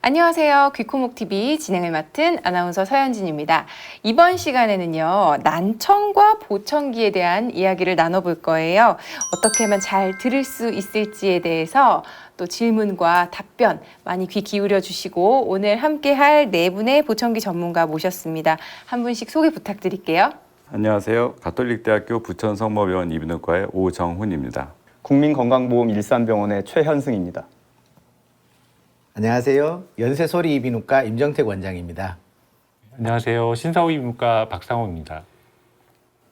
안녕하세요. 귀코목TV 진행을 맡은 아나운서 서현진입니다. 이번 시간에는요, 난청과 보청기에 대한 이야기를 나눠볼 거예요. 어떻게 하면 잘 들을 수 있을지에 대해서 또 질문과 답변 많이 귀 기울여 주시고 오늘 함께 할 네 분의 보청기 전문가 모셨습니다. 한 분씩 소개 부탁드릴게요. 안녕하세요. 가톨릭대학교 부천성모병원 이비인후과의 오정훈입니다. 국민건강보험 일산병원의 최현승입니다. 안녕하세요. 연세소리 이비인후과 임정택 원장입니다. 안녕하세요. 신사후 이비인후과 박상호입니다.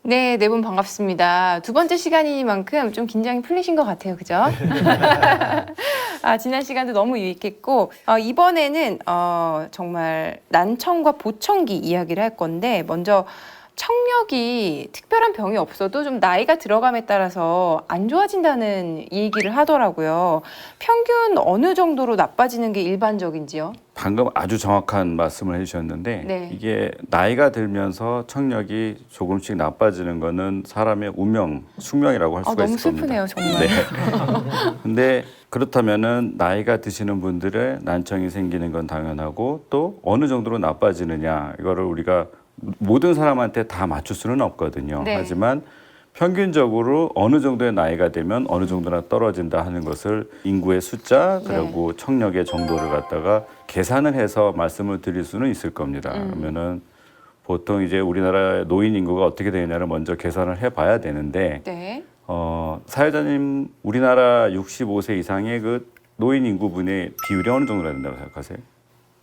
네, 네 분 반갑습니다. 두 번째 시간이니만큼 좀 긴장이 풀리신 것 같아요. 그죠? 지난 시간도 너무 유익했고 이번에는 정말 난청과 보청기 이야기를 할 건데 먼저 청력이 특별한 병이 없어도 좀 나이가 들어감에 따라서 안 좋아진다는 얘기를 하더라고요. 평균 어느 정도로 나빠지는 게 일반적인지요? 방금 아주 정확한 말씀을 해주셨는데 네. 이게 나이가 들면서 청력이 조금씩 나빠지는 거는 사람의 운명, 숙명이라고 할 수가 너무 있을 겁니다. 슬프네요, 정말. 근데 그렇다면은 나이가 드시는 분들의 난청이 생기는 건 당연하고 또 어느 정도로 나빠지느냐 이거를 우리가 모든 사람한테 다 맞출 수는 없거든요. 네. 하지만 평균적으로 어느 정도의 나이가 되면 어느 정도나 떨어진다 하는 것을 인구의 숫자 그리고 청력의 정도를 갖다가 계산을 해서 말씀을 드릴 수는 있을 겁니다. 그러면은 보통 이제 우리나라의 노인 인구가 어떻게 되느냐를 먼저 계산을 해봐야 되는데 네. 사회자님 우리나라 65세 이상의 그 노인 인구분의 비율이 어느 정도나 된다고 생각하세요?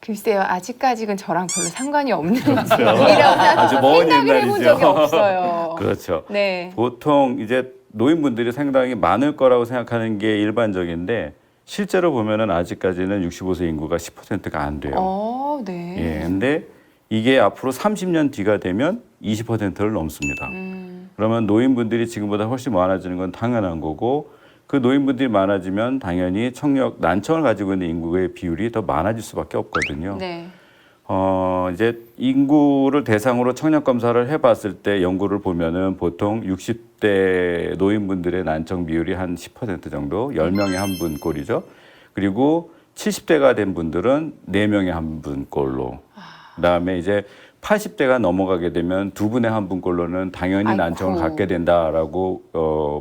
글쎄요, 아직까지는 저랑 별로 상관이 없는 분이라고 아주 먼 생각을 해본 옛날이죠. 적이 없어요. 그렇죠. 네. 보통 이제 노인분들이 상당히 많을 거라고 생각하는 게 일반적인데 실제로 보면은 아직까지는 65세 인구가 10%가 안 돼요. 네. 예, 근데 이게 앞으로 30년 뒤가 되면 20%를 넘습니다. 그러면 노인분들이 지금보다 훨씬 많아지는 건 당연한 거고 그 노인분들이 많아지면 당연히 청력, 난청을 가지고 있는 인구의 비율이 더 많아질 수밖에 없거든요. 네. 이제 인구를 대상으로 청력 검사를 해봤을 때 연구를 보면은 보통 60대 노인분들의 난청 비율이 한 10% 정도, 10명에 한 분 꼴이죠. 그리고 70대가 된 분들은 4명에 한 분 꼴로. 그다음에 이제 80대가 넘어가게 되면 2분에 한 분꼴로는 당연히 아이고. 난청을 갖게 된다라고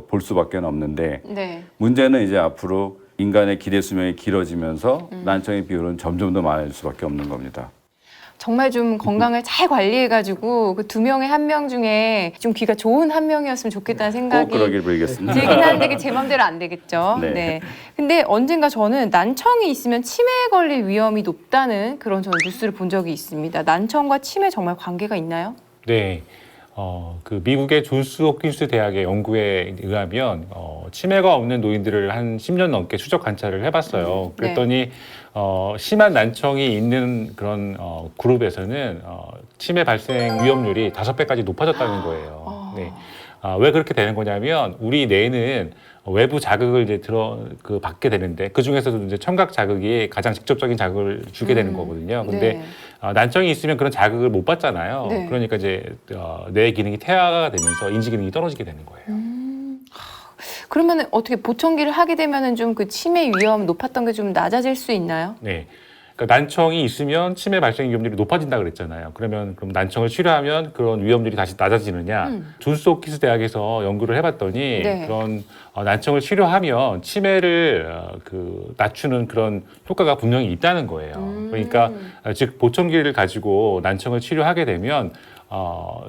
볼 수밖에 없는데 네. 문제는 이제 앞으로 인간의 기대 수명이 길어지면서 난청의 비율은 점점 더 많아질 수밖에 없는 겁니다. 정말 좀 건강을 잘 관리해가지고 그 2명에 1명 중에 좀 귀가 좋은 1명이었으면 좋겠다는 꼭 생각이 그러길 빌겠습니다. 들긴 하는데 그게 제 맘대로 안 되겠죠. 네. 네. 근데 언젠가 저는 난청이 있으면 치매에 걸릴 위험이 높다는 그런 저는 뉴스를 본 적이 있습니다. 난청과 치매 정말 관계가 있나요? 네. 그 미국의 존스 홉킨스 대학의 연구에 의하면 치매가 없는 노인들을 한 10년 넘게 추적 관찰을 해봤어요. 그랬더니 심한 난청이 있는 그런 그룹에서는 치매 발생 위험률이 5배까지 높아졌다는 거예요. 네. 왜 그렇게 되는 거냐면 우리 뇌는 외부 자극을 이제 받게 되는데 그 중에서도 이제 청각 자극이 가장 직접적인 자극을 주게 되는 거거든요. 근데 난청이 있으면 그런 자극을 못 받잖아요. 네. 그러니까 이제 뇌 기능이 퇴화가 되면서 인지 기능이 떨어지게 되는 거예요. 그러면 어떻게 보청기를 하게 되면은 좀 그 치매 위험 높았던 게 좀 낮아질 수 있나요? 네. 그러니까 난청이 있으면 치매 발생 위험률이 높아진다 그랬잖아요. 그럼 난청을 치료하면 그런 위험률이 다시 낮아지느냐? 존스 홉킨스 대학에서 연구를 해봤더니 그런 난청을 치료하면 치매를 낮추는 그런 효과가 분명히 있다는 거예요. 그러니까 즉 보청기를 가지고 난청을 치료하게 되면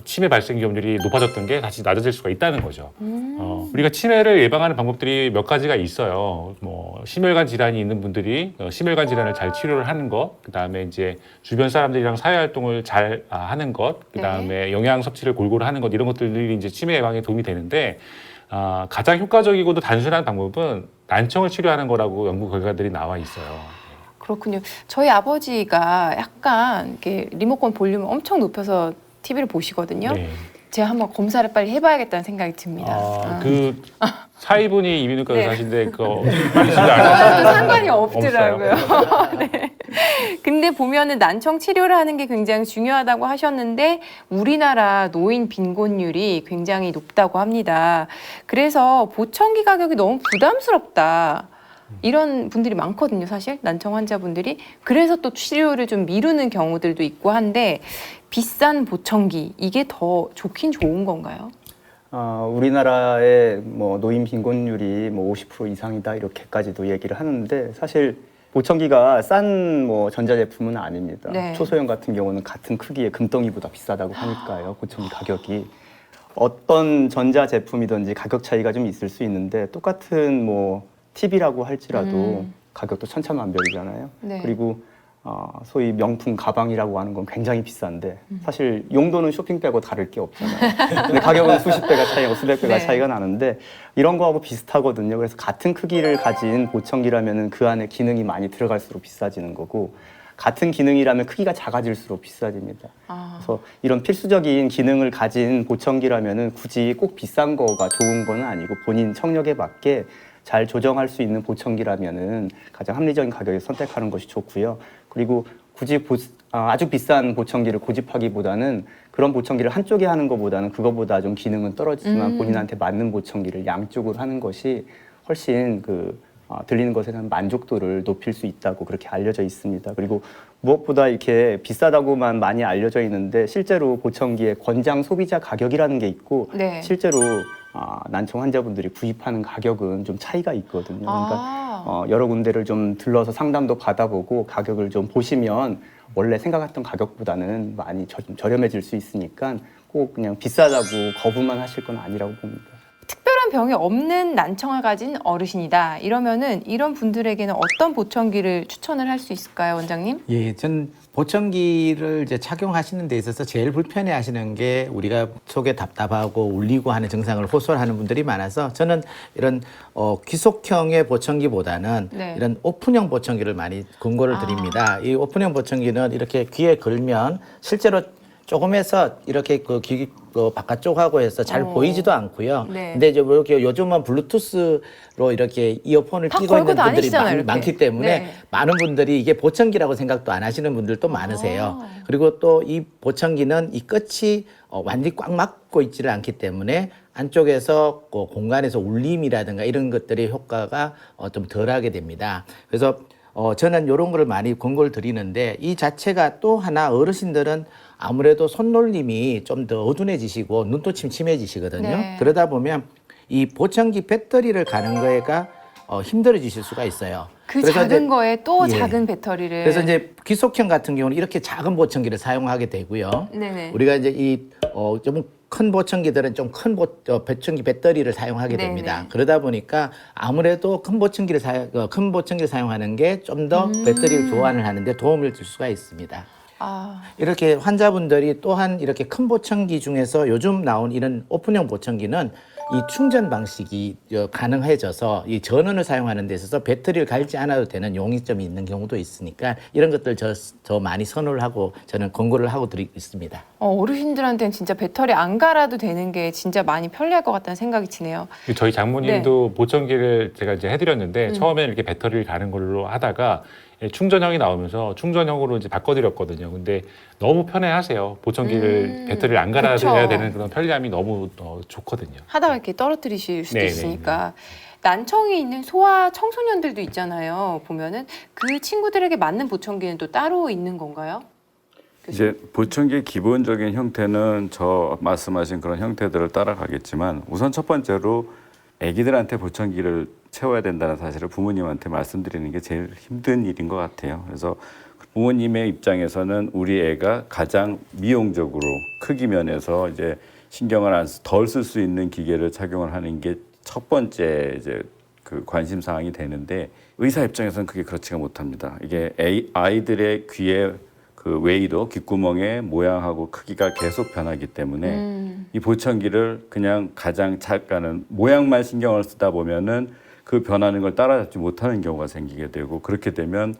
치매 발생 위험률이 높아졌던 게 다시 낮아질 수가 있다는 거죠. 우리가 치매를 예방하는 방법들이 몇 가지가 있어요. 뭐 심혈관 질환이 있는 분들이 심혈관 질환을 잘 치료를 하는 것, 그 다음에 이제 주변 사람들이랑 사회 활동을 잘 하는 것, 그 다음에 영양 섭취를 골고루 하는 것 이런 것들이 이제 치매 예방에 도움이 되는데 가장 효과적이고도 단순한 방법은 난청을 치료하는 거라고 연구 결과들이 나와 있어요. 그렇군요. 저희 아버지가 약간 이렇게 리모컨 볼륨을 엄청 높여서 TV를 보시거든요. 네. 제가 한번 검사를 빨리 해봐야겠다는 생각이 듭니다. 그 사위분이 이비인후과 네. 의사신데 그거 빨리 치료 안 저와도 하시면 상관이 없더라고요. 네. 근데 보면은 난청 치료를 하는 게 굉장히 중요하다고 하셨는데 우리나라 노인 빈곤율이 굉장히 높다고 합니다. 그래서 보청기 가격이 너무 부담스럽다. 이런 분들이 많거든요, 사실 난청 환자분들이. 그래서 또 치료를 좀 미루는 경우들도 있고 한데 비싼 보청기 이게 더 좋긴 좋은 건가요? 우리나라의 뭐 노인 빈곤율이 뭐 50% 이상이다 이렇게까지도 얘기를 하는데 사실 보청기가 싼 뭐 전자제품은 아닙니다. 네. 초소형 같은 경우는 같은 크기의 금덩이보다 비싸다고 하니까요. 보청기 가격이 어떤 전자제품이든지 가격 차이가 좀 있을 수 있는데 똑같은 뭐 TV라고 할지라도 가격도 천차만별이잖아요. 네. 그리고 소위 명품 가방이라고 하는 건 굉장히 비싼데 사실 용도는 쇼핑백하고 다를 게 없잖아요. 근데 가격은 수십 배가 차이고 수백 배가 네. 차이가 나는데 이런 거하고 비슷하거든요. 그래서 같은 크기를 가진 보청기라면 그 안에 기능이 많이 들어갈수록 비싸지는 거고 같은 기능이라면 크기가 작아질수록 비싸집니다. 그래서 이런 필수적인 기능을 가진 보청기라면 굳이 꼭 비싼 거가 좋은 건 아니고 본인 청력에 맞게 잘 조정할 수 있는 보청기라면은 가장 합리적인 가격에 선택하는 것이 좋고요. 그리고 굳이 아주 비싼 보청기를 고집하기보다는 그런 보청기를 한쪽에 하는 것보다는 그거보다 좀 기능은 떨어지지만 본인한테 맞는 보청기를 양쪽으로 하는 것이 훨씬 들리는 것에 대한 만족도를 높일 수 있다고 그렇게 알려져 있습니다. 그리고 무엇보다 이렇게 비싸다고만 많이 알려져 있는데 실제로 보청기의 권장 소비자 가격이라는 게 있고 네. 실제로 난청 환자분들이 구입하는 가격은 좀 차이가 있거든요. 그러니까 여러 군데를 좀 들러서 상담도 받아보고 가격을 좀 보시면 원래 생각했던 가격보다는 많이 좀 저렴해질 수 있으니까 꼭 그냥 비싸다고 거부만 하실 건 아니라고 봅니다. 특별한 병이 없는 난청을 가진 어르신이다. 이러면은 이런 분들에게는 어떤 보청기를 추천을 할 수 있을까요, 원장님? 예, 전 보청기를 이제 착용하시는 데 있어서 제일 불편해하시는 게 우리가 속에 답답하고 울리고 하는 증상을 호소하는 분들이 많아서 저는 이런 귀속형의 보청기보다는 네. 이런 오픈형 보청기를 많이 권고를 드립니다. 이 오픈형 보청기는 이렇게 귀에 걸면 실제로 조금 해서 이렇게 귀 바깥쪽하고 해서 잘 보이지도 않고요. 네. 근데 이제 뭐 이렇게 요즘은 블루투스로 이렇게 이어폰을 다 끼고 걸고 있는 분들이 다니시잖아요, 이렇게. 많기 때문에 네. 많은 분들이 이게 보청기라고 생각도 안 하시는 분들도 많으세요. 그리고 또 이 보청기는 이 끝이 완전히 꽉 막고 있지를 않기 때문에 안쪽에서 공간에서 울림이라든가 이런 것들의 효과가 좀 덜하게 됩니다. 그래서 저는 이런 거를 많이 권고를 드리는데 이 자체가 또 하나 어르신들은 아무래도 손놀림이 좀 더 어둔해지시고 눈도 침침해지시거든요. 네. 그러다 보면 이 보청기 배터리를 가는 거가 힘들어지실 수가 있어요. 그 그래서 작은 이제 거에 또 예. 작은 배터리를. 그래서 이제 귀속형 같은 경우는 이렇게 작은 보청기를 사용하게 되고요. 네네. 우리가 이제 좀 큰 보청기들은 좀 큰 보청기 배터리를 사용하게 네네. 됩니다. 그러다 보니까 아무래도 큰 보청기를 사용하는 게 좀 더 배터리를 교환을 하는데 도움을 줄 수가 있습니다. 이렇게 환자분들이 또한 이렇게 큰 보청기 중에서 요즘 나온 이런 오픈형 보청기는 이 충전 방식이 가능해져서 이 전원을 사용하는 데 있어서 배터리를 갈지 않아도 되는 용이점이 있는 경우도 있으니까 이런 것들 저 많이 선호를 하고 저는 권고를 하고 드리고 있습니다. 어르신들한테는 진짜 배터리 안 갈아도 되는 게 진짜 많이 편리할 것 같다는 생각이 드네요. 저희 장모님도 보청기를 제가 이제 해드렸는데 처음에는 이렇게 배터리를 가는 걸로 하다가 충전형이 나오면서 충전형으로 이제 바꿔드렸거든요. 근데 너무 편해하세요. 보청기를 배터리를 안 갈아야 그쵸. 되는 그런 편리함이 너무 좋거든요. 하다가 이렇게 떨어뜨리실 수도 네네. 있으니까. 난청이 있는 소아 청소년들도 있잖아요. 보면은 그 친구들에게 맞는 보청기는 또 따로 있는 건가요? 이제 보청기의 기본적인 형태는 저 말씀하신 그런 형태들을 따라가겠지만 우선 첫 번째로 아기들한테 보청기를 채워야 된다는 사실을 부모님한테 말씀드리는 게 제일 힘든 일인 것 같아요. 그래서 부모님의 입장에서는 우리 애가 가장 미용적으로 크기 면에서 이제 신경을 덜 쓸 수 있는 기계를 착용을 하는 게 첫 번째 이제 그 관심 사항이 되는데 의사 입장에서는 그게 그렇지가 못합니다. 이게 아이들의 귀의 그 웨이도 귓구멍의 모양하고 크기가 계속 변하기 때문에 이 보청기를 그냥 가장 작가는 모양만 신경을 쓰다 보면은 그 변하는 걸 따라잡지 못하는 경우가 생기게 되고 그렇게 되면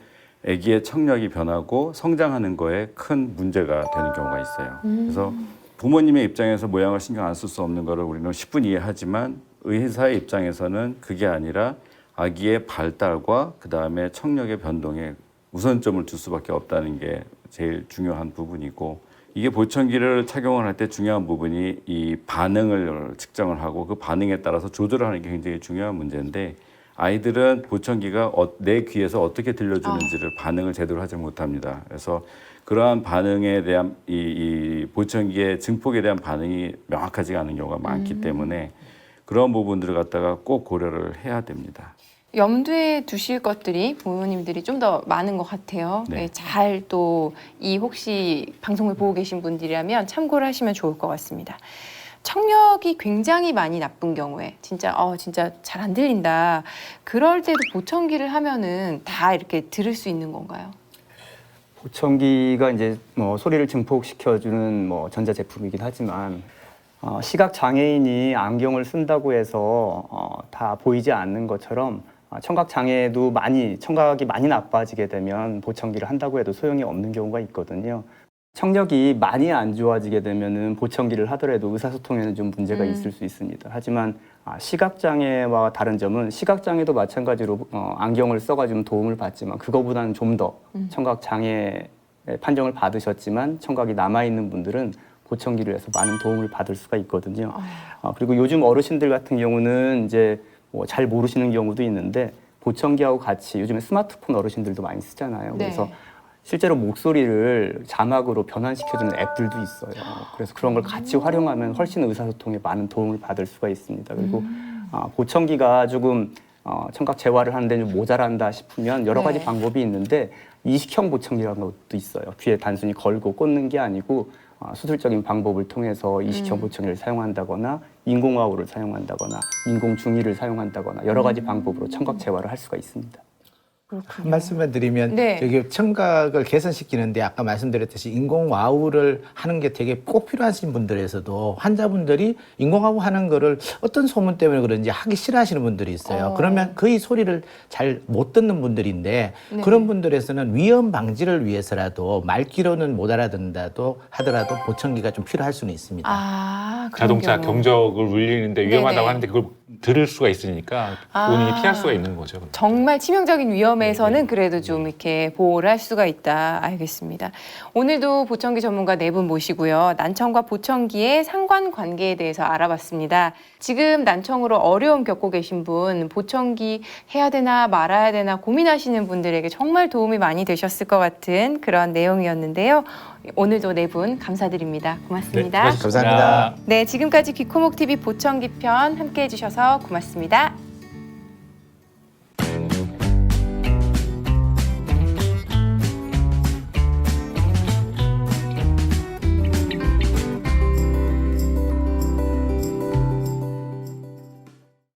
아기의 청력이 변하고 성장하는 거에 큰 문제가 되는 경우가 있어요. 그래서 부모님의 입장에서 모양을 신경 안 쓸 수 없는 거를 우리는 10분 이해하지만 의사의 입장에서는 그게 아니라 아기의 발달과 그다음에 청력의 변동에 우선점을 줄 수밖에 없다는 게 제일 중요한 부분이고 이게 보청기를 착용을 할 때 중요한 부분이 이 반응을 측정을 하고 그 반응에 따라서 조절을 하는 게 굉장히 중요한 문제인데 아이들은 보청기가 내 귀에서 어떻게 들려주는지를 반응을 제대로 하지 못합니다. 그래서 그러한 반응에 대한 이 보청기의 증폭에 대한 반응이 명확하지가 않은 경우가 많기 때문에 그런 부분들을 갖다가 꼭 고려를 해야 됩니다. 염두에 두실 것들이 부모님들이 좀 더 많은 것 같아요. 네. 잘 또 이 혹시 방송을 보고 계신 분들이라면 참고를 하시면 좋을 것 같습니다. 청력이 굉장히 많이 나쁜 경우에 진짜 잘 안 들린다. 그럴 때도 보청기를 하면은 다 이렇게 들을 수 있는 건가요? 보청기가 이제 뭐 소리를 증폭시켜주는 뭐 전자제품이긴 하지만 시각 장애인이 안경을 쓴다고 해서 다 보이지 않는 것처럼 청각 장애도 청각이 많이 나빠지게 되면 보청기를 한다고 해도 소용이 없는 경우가 있거든요. 청력이 많이 안 좋아지게 되면은 보청기를 하더라도 의사소통에는 좀 문제가 있을 수 있습니다. 하지만 시각장애와 다른 점은 시각장애도 마찬가지로 안경을 써가지고 도움을 받지만 그거보다는 좀 더 청각장애 판정을 받으셨지만 청각이 남아있는 분들은 보청기를 해서 많은 도움을 받을 수가 있거든요. 그리고 요즘 어르신들 같은 경우는 이제 뭐 잘 모르시는 경우도 있는데 보청기하고 같이 요즘에 스마트폰 어르신들도 많이 쓰잖아요. 네. 그래서 실제로 목소리를 자막으로 변환시켜주는 앱들도 있어요. 그래서 그런 걸 같이 활용하면 훨씬 의사소통에 많은 도움을 받을 수가 있습니다. 그리고 보청기가 조금 청각 재활을 하는데 좀 모자란다 싶으면 여러 가지 네. 방법이 있는데 이식형 보청기라는 것도 있어요. 귀에 단순히 걸고 꽂는 게 아니고 수술적인 방법을 통해서 이식형 보청기를 사용한다거나 인공와우를 사용한다거나 인공중의를 사용한다거나 여러 가지 방법으로 청각 재활을 할 수가 있습니다. 한 말씀만 드리면 네. 저기 청각을 개선시키는데 아까 말씀드렸듯이 인공와우를 하는 게 되게 꼭 필요하신 분들에서도 환자분들이 인공와우 하는 거를 어떤 소문 때문에 그런지 하기 싫어하시는 분들이 있어요. 그러면 거의 소리를 잘 못 듣는 분들인데 네. 그런 분들에서는 위험 방지를 위해서라도 말귀로는 못 알아듣는다도 하더라도 보청기가 좀 필요할 수는 있습니다. 그런 자동차 경우. 경적을 울리는데 위험하다고 네네. 하는데 그걸 들을 수가 있으니까 본인이 피할 수가 있는 거죠. 정말 치명적인 위험에서는 네. 그래도 좀 이렇게 보호를 할 수가 있다. 알겠습니다. 오늘도 보청기 전문가 4분 모시고요. 난청과 보청기의 상관관계에 대해서 알아봤습니다. 지금 난청으로 어려움 겪고 계신 분, 보청기 해야 되나 말아야 되나 고민하시는 분들에게 정말 도움이 많이 되셨을 것 같은 그런 내용이었는데요. 오늘도 4분 감사드립니다. 고맙습니다. 네, 감사합니다. 네, 지금까지 귀코목TV 보청기 편 함께해 주셔서 고맙습니다.